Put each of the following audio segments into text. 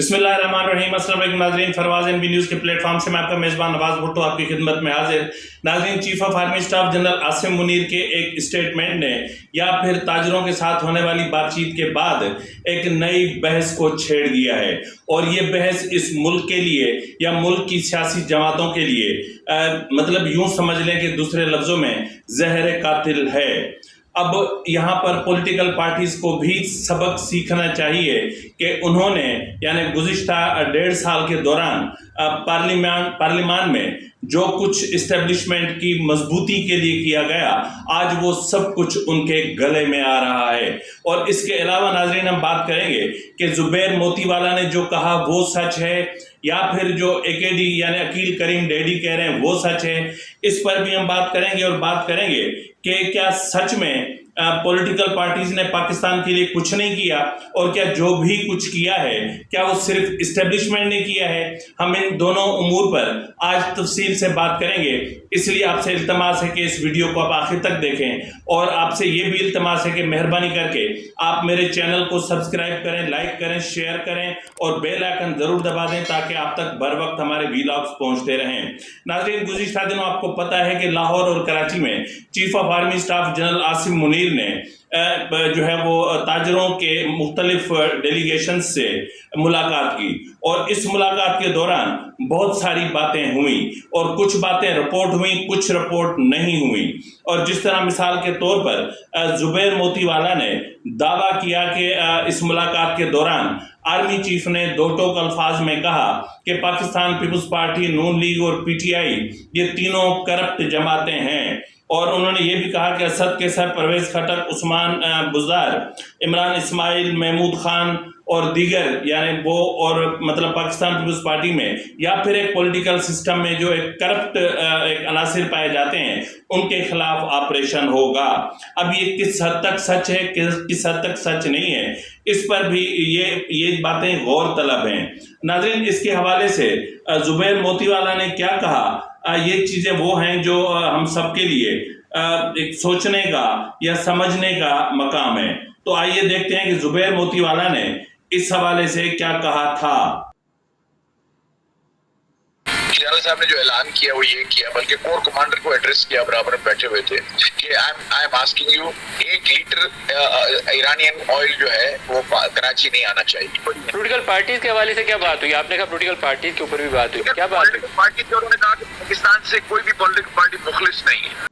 बिस्मिल्लाहिर्रहमानिर्रहीम। अस्सलाम वालेकुम नाज़रीन, फरवाज़ एनबी न्यूज़ के प्लेटफॉर्म से मैं आपका मेज़बान नवाज भुट्टो आपकी खिदमत में हाजिर। नाज़रीन, chief of army staff general Asim Munir के एक स्टेटमेंट ने या फिर ताजरों के साथ होने वाली बातचीत के बाद एक नई बहस को छेड़ दिया है, और ये बहस इस मुल्क के लिए या मुल्क की सियासी जमातों के लिए मतलब यूं समझ लें कि दूसरे लफ्ज़ों में ज़हर कातिल है। अब यहाँ पर पॉलिटिकल पार्टीज को भी सबक सीखना चाहिए कि उन्होंने यानी गुज़िश्ता 1.5 साल के दौरान पार्लियामान में जो कुछ इस्टेब्लिशमेंट की मजबूती के लिए किया गया, आज वो सब कुछ उनके गले में आ रहा है। और इसके अलावा नाज़रीन, हम बात करेंगे कि जुबैर मोतीवाला ने जो कहा वो सच है या फिर जो AKD यानी अकील करीम डैडी कह रहे हैं वो सच है। इस पर भी हम बात करेंगे और बात करेंगे कि क्या सच में पॉलिटिकल पार्टीज ने पाकिस्तान के लिए कुछ नहीं किया, और क्या जो भी कुछ किया है क्या वो सिर्फ इस्टेब्लिशमेंट ने किया है। हम इन दोनों उमूर पर आज तफसील से बात करेंगे, इसलिए आपसे इल्तमास है कि इस वीडियो को आप आखिर तक देखें, और आपसे ये भी इल्तमास है कि मेहरबानी करके आप मेरे चैनल को सब्सक्राइब करें, लाइक करें, शेयर करें और बेल आइकन जरूर दबा दें ताकि आप तक बर वक्त हमारे वीलॉग्स पहुंचते रहें। नाज़रीन, गुज़िश्ता दिनों आपको पता है कि लाहौर और कराची में chief of army staff general Asim Munir ने जो है वो ताजरों के मुख्तलिफ डेलीगेशन से मुलाकात की, और इस मुलाकात के दौरान बहुत सारी बातें हुई, और कुछ बातें रिपोर्ट हुई, कुछ रिपोर्ट नहीं हुई। और जिस तरह मिसाल के तौर पर जुबैर मोतीवाला ने दावा किया कि इस मुलाकात के दौरान आर्मी चीफ ने दो टोक अल्फाज में कहा कि पाकिस्तान पीपल्स पार्टी, नून लीग और PTI ये तीनों करप्ट जमातें हैं। और उन्होंने ये भी कहा कि असद के सर परवेज खटक, उस्मान बुज़दार, इमरान इस्माइल, महमूद खान और दीगर यानी वो और मतलब पाकिस्तान पीपल्स पार्टी में या फिर एक पॉलिटिकल सिस्टम में जो एक करप्ट एक अनासिर पाए जाते हैं उनके खिलाफ ऑपरेशन होगा। अब ये किस हद तक सच है, किस हद तक सच नहीं है, इस पर भी ये बातें गौर तलब हैं। नाज़रीन, इसके हवाले से जुबैर मोतीवाला ने क्या कहा, ये चीज़ें वो हैं जो हम सबके लिए एक सोचने का या समझने का मकाम है। तो आइए देखते हैं कि जुबैर मोतीवाला ने इस हवाले से क्या कहा था। जनरल साहब ने जो ऐलान किया वो ये किया, बल्कि कोर कमांडर को एड्रेस किया, बराबर में बैठे हुए थे कि I am asking you, 1 litre Iranian oil जो है वो कराची नहीं आना चाहिए। पॉलिटिकल पार्टीज के हवाले से क्या बात हुई? आपने कहा पॉलिटिकल पार्टीज के ऊपर भी बात हुई, क्या बात हुई? पार्टी के उन्होंने कहा कि पाकिस्तान से कोई भी पॉलिटिकल पार्टी मुखलिस नहीं है।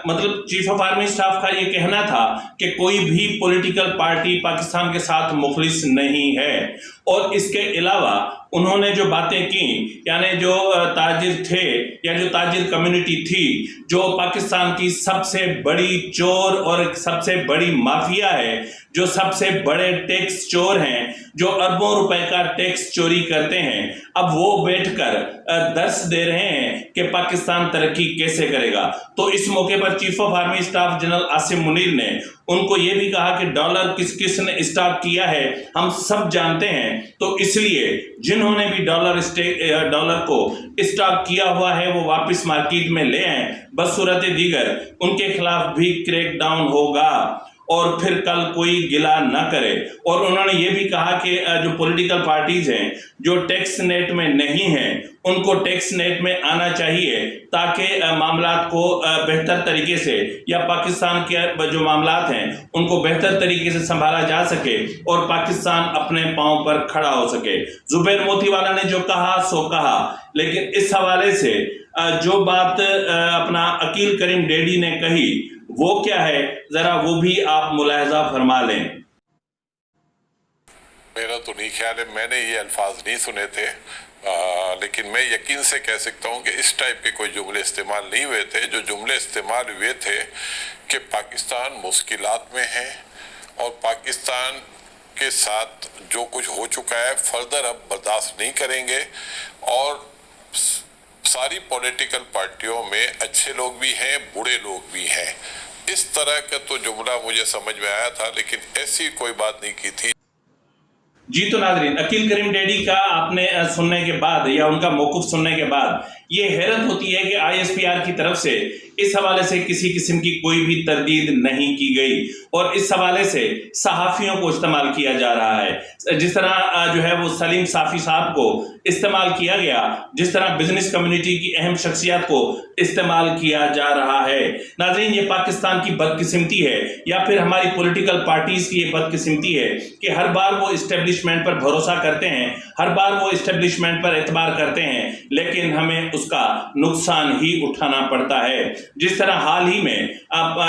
मतलब चीफ ऑफ आर्मी स्टाफ का ये कहना था कि कोई भी पॉलिटिकल पार्टी पाकिस्तान के साथ मुखलिस नहीं है। और इसके अलावा उन्होंने जो बातें की, यानी जो ताजिर थे या जो ताजिर कम्युनिटी थी, जो पाकिस्तान की सबसे बड़ी चोर और सबसे बड़ी माफिया है, जो सबसे बड़े टैक्स चोर हैं, जो अरबों रुपए का टैक्स चोरी करते हैं, अब वो बैठकर दर्स दे रहे हैं कि पाकिस्तान तरक्की कैसे करेगा। तो इस मौके पर chief of army staff general Asim Munir ने उनको ये भी कहा कि डॉलर किस किस ने स्टॉक किया है हम सब जानते हैं, तो इसलिए जिन्होंने भी डॉलर को स्टॉक किया हुआ है वो वापस मार्केट में ले आए, बसूरत दीगर उनके खिलाफ भी क्रैकडाउन होगा और फिर कल कोई गिला न करे। और उन्होंने ये भी कहा कि जो पॉलिटिकल पार्टीज हैं जो टैक्स नेट में नहीं हैं उनको टैक्स नेट में आना चाहिए, ताकि मामलात को बेहतर तरीके से या पाकिस्तान के जो मामलात हैं उनको बेहतर तरीके से संभाला जा सके और पाकिस्तान अपने पांव पर खड़ा हो सके। जुबैर मोतीवाला ने जो कहा सो कहा, लेकिन इस हवाले से जो बात अपना अकील करीम डैडी ने कही वो क्या है, जरा वो भी आप मुलाहजा फरमा लें। मेरा तो नहीं ख्याल है, मैंने ये अल्फाज नहीं सुने थे, लेकिन मैं यकीन से कह सकता हूँ कि इस टाइप के कोई जुमले इस्तेमाल नहीं हुए थे। जो जुमले इस्तेमाल हुए थे कि पाकिस्तान मुश्किलात में है और पाकिस्तान के साथ जो कुछ हो चुका है फर्दर अब बर्दाश्त नहीं करेंगे, और सारी पॉलिटिकल पार्टियों में अच्छे लोग भी हैं, बुरे लोग भी हैं। इस तरह का तो जुमला मुझे समझ में आया था, लेकिन ऐसी कोई बात नहीं की थी। जी तो नाज़रीन, अकील करीम डैडी का आपने सुनने के बाद या उनका मौक़िफ़ सुनने के बाद ये हैरत होती है कि ISPR की तरफ से इस हवाले से किसी किस्म की कोई भी तरदीद नहीं की गई और इस हवाले से सहाफ़ियों को इस्तेमाल किया जा रहा है। जिस तरह जो है वो सलीम साफ़ी साहब को इस्तेमाल किया गया, जिस तरह बिजनेस कम्युनिटी की अहम शख्सियत को इस्तेमाल किया जा रहा है। नाज़रीन, ये पाकिस्तान की बदकिस्मती है या फिर हमारी पॉलिटिकल पार्टीज़ की ये बदकिस्मती है कि हर बार वो इस्टेब्लिशमेंट पर भरोसा करते हैं, हर बार वो इस्टेब्लिशमेंट पर एतबार करते हैं, लेकिन हमें उसका नुकसान ही उठाना पड़ता है। जिस तरह हाल ही में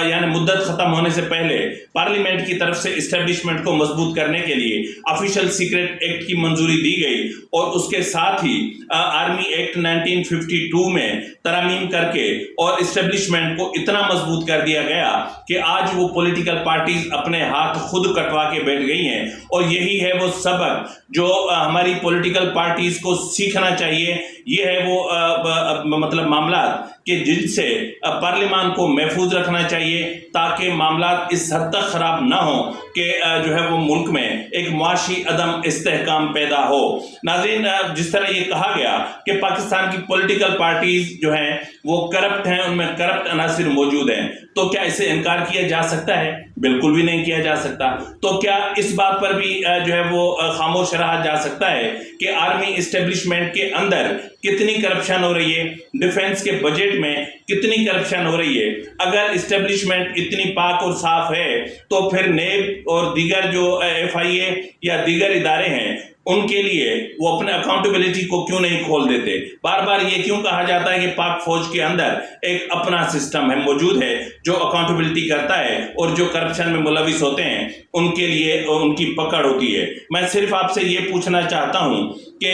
यानी मुद्दत खत्म होने से पहले पार्लियामेंट की तरफ से इस्टेब्लिशमेंट को मजबूत करने के लिए ऑफिशियल सीक्रेट एक्ट की मंजूरी दी गई और उसके साथ ही आर्मी एक्ट 1952 में तरमीम करके और इस्टेब्लिशमेंट को इतना मजबूत कर दिया गया कि आज वो पॉलिटिकल पार्टीज अपने हाथ खुद कटवा के बैठ गई हैं और यही है वो सबक जो हमारी पॉलिटिकल पार्टीज को सीखना चाहिए। ये है वो मतलब मामला कि जिनसे पार्लियामान को महफूज रखना चाहिए ताकि मामला इस हद तक खराब ना हो कि जो है वो मुल्क में एक मुआशी अदम इस्तेहकाम पैदा हो। नाज़रीन, जिस तरह ये कहा गया कि पाकिस्तान की पॉलिटिकल पार्टीज जो हैं वो करप्ट हैं, उनमें करप्ट अनासिर मौजूद हैं, तो क्या इसे इनकार किया जा सकता है? बिल्कुल भी नहीं किया जा सकता। तो क्या इस बात पर भी जो है वो खामोश रहा जा सकता है कि आर्मी इस्टेब्लिशमेंट के अंदर कितनी करप्शन हो रही है, डिफेंस के बजट में कितनी करप्शन हो रही है? अगर इस्टेब्लिशमेंट इतनी पाक और साफ है तो फिर नेब और दीगर जो FIA या दीगर इदारे हैं उनके लिए वो अपने अकाउंटेबिलिटी को क्यों नहीं खोल देते? बार बार ये क्यों कहा जाता है कि पाक फौज के अंदर एक अपना सिस्टम है मौजूद है जो अकाउंटेबिलिटी करता है और जो करप्शन में मुलविस होते हैं उनके लिए उनकी पकड़ होती है। मैं सिर्फ आपसे ये पूछना चाहता हूं कि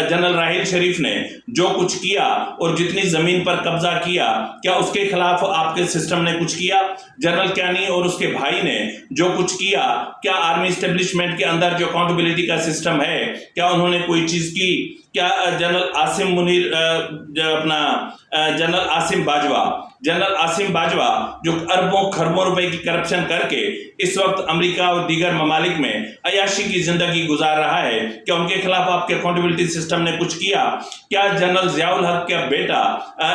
जनरल राहिल शरीफ ने जो कुछ किया और जितनी जमीन पर कब्जा किया, क्या उसके खिलाफ आपके सिस्टम ने कुछ किया? जनरल क्यानी और उसके भाई ने जो कुछ किया, क्या आर्मी इस्टेब्लिशमेंट के अंदर जो अकाउंटेबिलिटी का सिस्टम है क्या उन्होंने कोई चीज की? क्या जनरल आसिम मुनीर जनरल आसिम बाजवा जो अरबों खरबों रुपए की करप्शन करके इस वक्त अमेरिका और दीगर ममालिक में अयाशी की जिंदगी गुजार रहा है, क्या उनके खिलाफ आपके अकाउंटेबिलिटी सिस्टम ने कुछ किया? क्या जनरल जियाउल हक का बेटा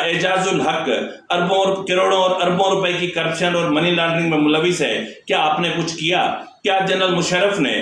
एजाजुल हक अरबों करोड़ों और अरबों रुपए की करप्शन और मनी लॉन्ड्रिंग में मुलविस है, क्या आपने कुछ किया? क्या जनरल मुशर्रफ ने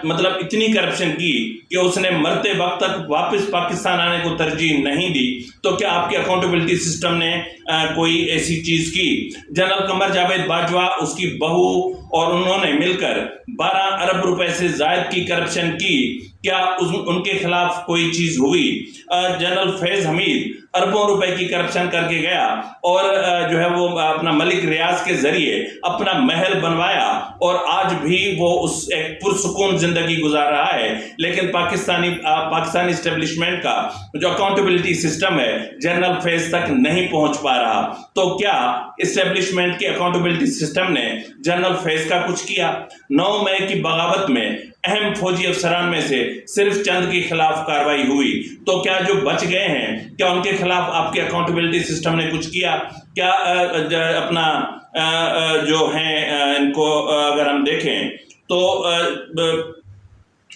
मतलब इतनी करप्शन की कि उसने मरते वक्त तक वापस पाकिस्तान आने को तरजीह नहीं दी? तो क्या आपके अकाउंटेबिलिटी सिस्टम ने कोई ऐसी चीज की? जनरल कमर जावेद बाजवा, उसकी बहू और उन्होंने मिलकर 12 अरब रुपए से जायद की करप्शन की, क्या उनके खिलाफ कोई चीज हुई? जनरल फैज हमीद अरबों रुपए की करप्शन करके गया और जो है वो अपना मलिक रियाज के जरिए अपना महल बनवाया और आज भी वो उस एक पुरसुकून जिंदगी गुजार रहा है, लेकिन पाकिस्तानी इस्टेब्लिशमेंट का जो अकाउंटेबिलिटी सिस्टम है जनरल फैज तक नहीं पहुंच पा रहा। तो क्या इस्टेब्लिशमेंट के अकाउंटेबिलिटी सिस्टम ने जनरल फैज का कुछ किया? 9 मई की बगावत में अहम फौजी अफसरान में से सिर्फ चंद के खिलाफ कार्रवाई हुई, तो क्या जो बच गए हैं क्या उनके खिलाफ आपके अकाउंटेबिलिटी सिस्टम ने कुछ किया? क्या अपना जो है इनको अगर हम देखें तो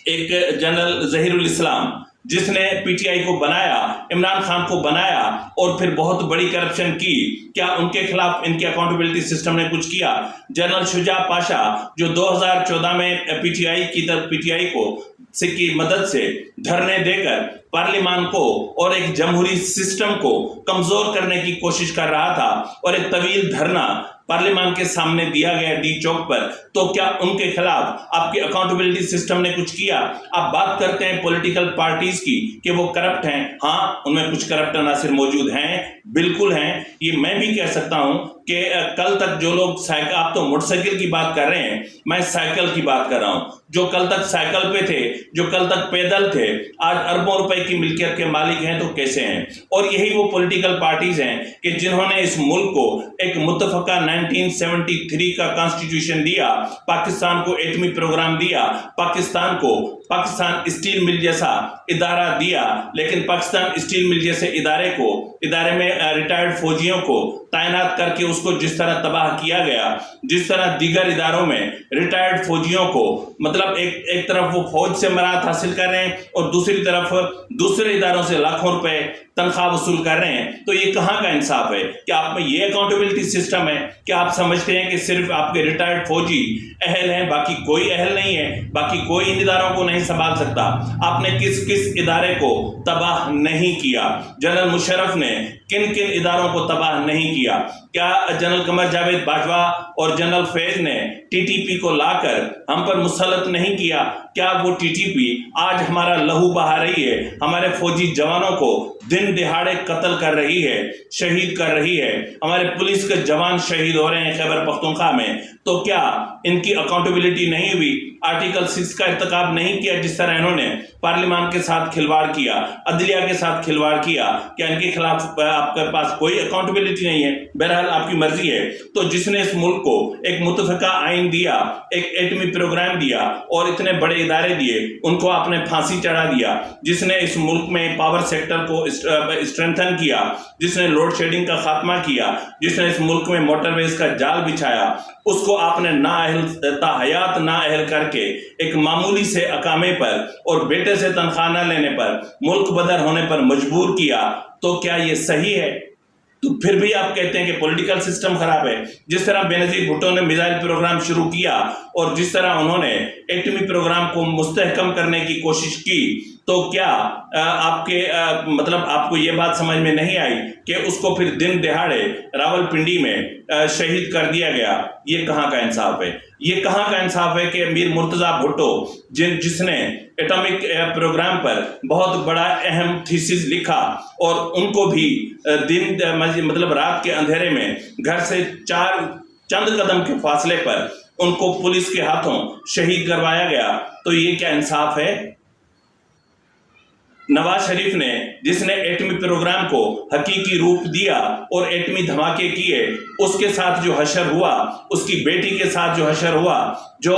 एक जनरल जहीरुल इस्लाम जिसने PTI को बनाया, इमरान खान को बनाया और फिर बहुत बड़ी करप्शन की, क्या उनके खिलाफ इनके अकाउंटेबिलिटी सिस्टम ने कुछ किया? जनरल शुजा पाशा जो 2014 में PTI को की मदद से धरने देकर पार्लियामान को और एक जमहूरी सिस्टम को कमजोर करने की कोशिश कर रहा था और एक तवील धरना पार्लियामान के सामने दिया गया डी चौक पर, तो क्या उनके खिलाफ आपके अकाउंटेबिलिटी सिस्टम ने कुछ किया? आप बात करते हैं पॉलिटिकल पार्टीज की कि वो करप्ट हैं, हाँ उनमें कुछ करप्ट अनासिर मौजूद हैं, बिल्कुल हैं। ये मैं भी कह सकता हूं कि कल तक जो लोग आप तो मोटरसाइकिल की बात कर रहे हैं, मैं साइकिल की बात कर रहा हूं। जो कल तक साइकिल पे थे, जो कल तक पैदल थे, आज अरबों रुपए की मिल्कियत के मालिक हैं, तो कैसे हैं? और यही वो पॉलिटिकल पार्टीज हैं कि जिन्होंने इस मुल्क को एक मुत्तफका 1973 का कॉन्स्टिट्यूशन दिया, पाकिस्तान को एटमी प्रोग्राम दिया, पाकिस्तान को पाकिस्तान स्टील मिल जैसा इदारा दिया, लेकिन पाकिस्तान स्टील मिल जैसे इदारे में रिटायर्ड फौजियों को तैनात करके उसको जिस तरह तबाह किया गया, जिस तरह दीगर इदारों में रिटायर्ड फौजियों को मतलब एक तरफ वो फौज से मराहत हासिल कर रहे हैं और दूसरी तरफ दूसरे इदारों से लाखों रुपए तनख्वाह वसूल कर रहे हैं, तो ये कहाँ का इंसाफ है? क्या आप में ये अकाउंटेबिलिटी सिस्टम है? क्या आप समझते हैं कि सिर्फ आपके रिटायर्ड फौजी अहल हैं, बाकी कोई अहल नहीं है, बाकी कोई इन इदारों को नहीं संभाल सकता? आपने किस किस इदारे को तबाह नहीं किया? जनरल मुशर्रफ ने किन किन इदारों को तबाह नहीं किया? क्या जनरल कमर जावेद बाजवा और जनरल फैज ने टीटीपी को लाकर हम पर मुसल्लत नहीं किया? क्या वो टीटीपी आज हमारा लहू बहा रही है, हमारे फौजी जवानों को दिन दिहाड़े कत्ल कर रही है, शहीद कर रही है, हमारे पुलिस के जवान शहीद हो रहे हैं खैबर पख्तूनख्वा में? तो क्या इनकी अकाउंटेबिलिटी नहीं हुई? आर्टिकल 6 का इर्तिकाब नहीं किया जिस तरह इन्होंने पार्लियामान के साथ खिलवाड़ किया, अदलिया के साथ खिलवाड़ किया? क्या इनके खिलाफ आपके पास कोई अकाउंटेबिलिटी नहीं है? बहरहाल आपकी मर्जी है। तो जिसने इस मुल्क को एक मुतफ़िका आइन दिया, एक एटमी प्रोग्राम दिया और इतने बड़े इदारे दिए, उनको आपने फांसी चढ़ा दिया। जिसने इस मुल्क में पावर सेक्टर को स्ट्रेंथन किया, जिसने लोड शेडिंग का खात्मा किया, जिसने इस मुल्क में मोटरवेज का जाल बिछाया, उसको आपने ताहयात नाअहल करके एक मामूली से अकामे पर और बेटे से तनख्वाह न लेने पर, मुल्क बदर होने पर मजबूर किया। तो क्या ये सही है? तो फिर भी आप कहते हैं कि पॉलिटिकल सिस्टम खराब है। जिस तरह बेनज़ीर भुट्टो ने मिसाइल प्रोग्राम शुरू किया और जिस तरह उन्होंने एटमी प्रोग्राम को मुस्तहकम करने की कोशिश की, तो क्या मतलब आपको ये बात समझ में नहीं आई कि उसको फिर दिन दिहाड़े रावलपिंडी में शहीद कर दिया गया? ये कहाँ का इंसाफ है? ये कहाँ का इंसाफ है कि मीर मुर्तज़ा भुट्टो जिसने एटॉमिक प्रोग्राम पर बहुत बड़ा अहम थीसिस लिखा और उनको भी मतलब रात के अंधेरे में घर से चंद कदम के फासले पर उनको पुलिस के हाथों शहीद करवाया गया? तो ये क्या इंसाफ है? नवाज शरीफ ने जिसने एटमी प्रोग्राम को हकीकी रूप दिया और एटमी धमाके किए, उसके साथ जो हशर हुआ, उसकी बेटी के साथ जो हशर हुआ, जो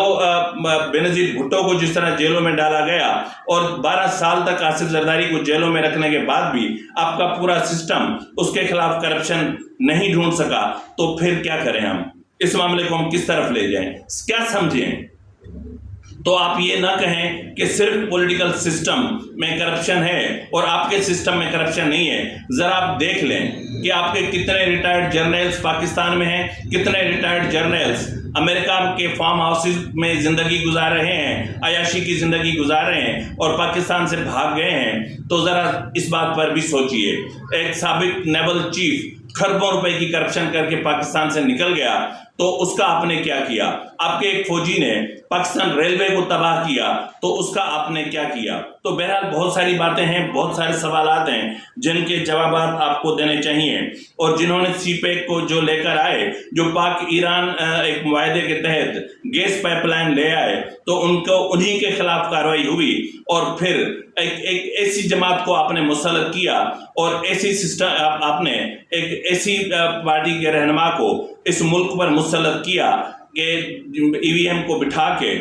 बेनज़ीर भुट्टो को जिस तरह जेलों में डाला गया और 12 साल तक आसिफ जरदारी को जेलों में रखने के बाद भी आपका पूरा सिस्टम उसके खिलाफ करप्शन नहीं ढूंढ सका, तो फिर क्या करें हम? इस मामले को हम किस तरफ ले जाएं? क्या समझें? तो आप ये ना कहें कि सिर्फ पॉलिटिकल सिस्टम में करप्शन है और आपके सिस्टम में करप्शन नहीं है। जरा आप देख लें कि आपके कितने रिटायर्ड जर्नल्स पाकिस्तान में हैं, कितने रिटायर्ड जर्नल्स अमेरिका के फार्म हाउसेज में जिंदगी गुजार रहे हैं, अयाशी की जिंदगी गुजार रहे हैं और पाकिस्तान से भाग गए हैं। तो जरा इस बात पर भी सोचिए। एक साबिक नेवल चीफ खरबों रुपए की करप्शन करके पाकिस्तान से निकल गया, तो उसका आपने क्या किया? आपके एक फौजी ने पाकिस्तान रेलवे को तबाह किया, तो उसका आपने क्या किया? तो बहरहाल बहुत सारी बातें हैं, बहुत सारे सवालात हैं जिनके जवाब आपको देने चाहिए। और जिन्होंने सीपेक को जो लेकर आए, जो पाक ईरान एक मुआहदे के तहत गैस पाइपलाइन ले आए, तो उनको उन्हीं के खिलाफ कार्रवाई हुई और फिर एक ऐसी जमात को आपने मुसल्लत किया और ऐसी सिस्टम आपने एक ऐसी पार्टी के रहनुमा को इस मुल्क पर मुसल्लत किया कि ईवीएम को बिठा के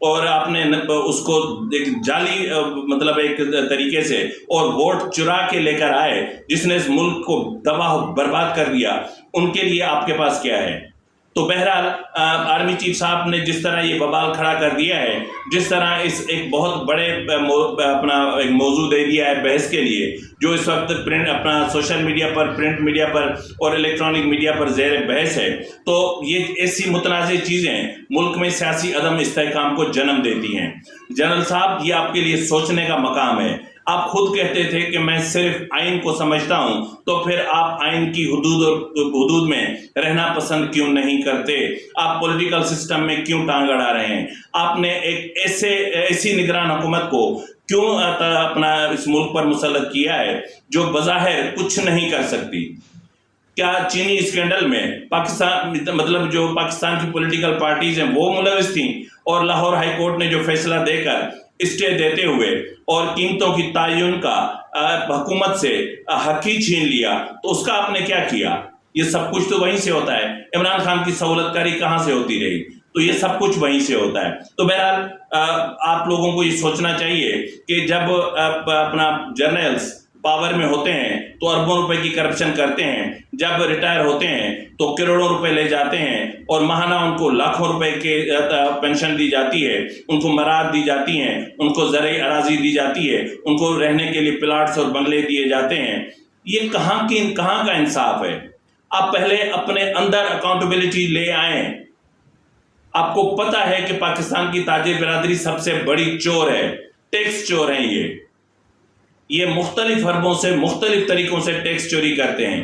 और आपने उसको एक जाली मतलब एक तरीके से और वोट चुरा के लेकर आए, जिसने इस मुल्क को तबाह बर्बाद कर दिया। उनके लिए आपके पास क्या है? तो बहरहाल आर्मी चीफ साहब ने जिस तरह ये बवाल खड़ा कर दिया है, जिस तरह इस एक बहुत बड़े अपना एक मौजू दे दिया है बहस के लिए, जो इस वक्त प्रिंट अपना सोशल मीडिया पर, प्रिंट मीडिया पर और इलेक्ट्रॉनिक मीडिया पर ज़ेर बहस है, तो ये ऐसी मुतनाज़ चीज़ें मुल्क में सियासी अदम इस्तेहकाम को जन्म देती हैं। जनरल साहब, ये आपके लिए सोचने का मकाम है। आप खुद कहते थे कि मैं सिर्फ आइन को समझता हूं, तो फिर आप आइन की हुदूद में रहना पसंद क्यों नहीं करते? आप पॉलिटिकल सिस्टम में क्यों टांग अड़ा रहे हैं? आपने एक ऐसी निगरान हुकूमत को क्यों अपना इस मुल्क पर मुसल्लत किया है जो बज़ाहिर कुछ नहीं कर सकती? क्या चीनी स्कैंडल में पाकिस्तान मतलब जो पाकिस्तान की पॉलिटिकल पार्टीज हैं वो मुलविस थी और लाहौर हाई कोर्ट ने जो फैसला देकर स्टे देते हुए और कीमतों की तायुन का हुकूमत से हक ही छीन लिया, तो उसका आपने क्या किया? ये सब कुछ तो वहीं से होता है। इमरान खान की सहूलतकारी कहाँ से होती रही? تو یہ سب کچھ وہیں سے ہوتا ہے. تو بہرحال آپ لوگوں کو یہ سوچنا چاہیے کہ جب اپنا جرنلز پاور میں ہوتے ہیں تو اربوں روپے کی کرپشن کرتے ہیں, جب ریٹائر ہوتے ہیں تو کروڑوں روپے لے جاتے ہیں اور ماہانہ ان کو لاکھوں روپے کے پینشن دی جاتی ہے, ان کو مراد دی جاتی ہیں, ان کو زرعی اراضی دی جاتی ہے, ان کو رہنے کے لیے پلاٹس اور بنگلے دیے جاتے ہیں. یہ کہاں کا انصاف ہے؟ آپ پہلے اپنے اندر اکاؤنٹیبلٹی لے آئیں. آپ کو پتا ہے کہ پاکستان کی تاجر برادری سب سے بڑی چور ہے, ٹیکس چور ہیں. یہ مختلف حربوں سے مختلف طریقوں سے ٹیکس چوری کرتے ہیں,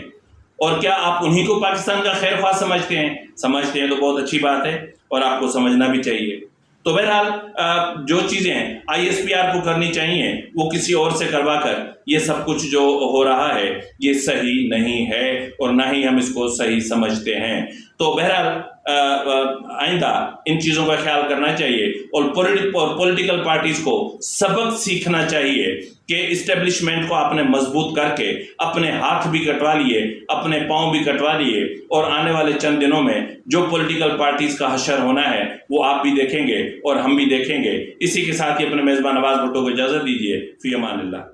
اور کیا آپ انہی کو پاکستان کا خیر خواہ سمجھتے ہیں تو بہت اچھی بات ہے اور آپ کو سمجھنا بھی چاہیے. تو بہرحال جو چیزیں ISPR کو کرنی چاہیے وہ کسی اور سے کروا کر یہ سب کچھ جو ہو رہا ہے یہ صحیح نہیں ہے اور نہ ہی ہم اس کو صحیح سمجھتے ہیں. تو بہرحال آئندہ ان چیزوں کا خیال کرنا چاہیے اور پولیٹیکل پارٹیز کو سبق سیکھنا چاہیے کہ اسٹیبلشمنٹ کو آپ نے مضبوط کر کے اپنے ہاتھ بھی کٹوا لیے, اپنے پاؤں بھی کٹوا لیے, اور آنے والے چند دنوں میں جو پولیٹیکل پارٹیز کا حشر ہونا ہے وہ آپ بھی دیکھیں گے اور ہم بھی دیکھیں گے. اسی کے ساتھ ہی اپنے میزبان نواز بھٹو کو اجازت دیجیے. فی امان اللہ.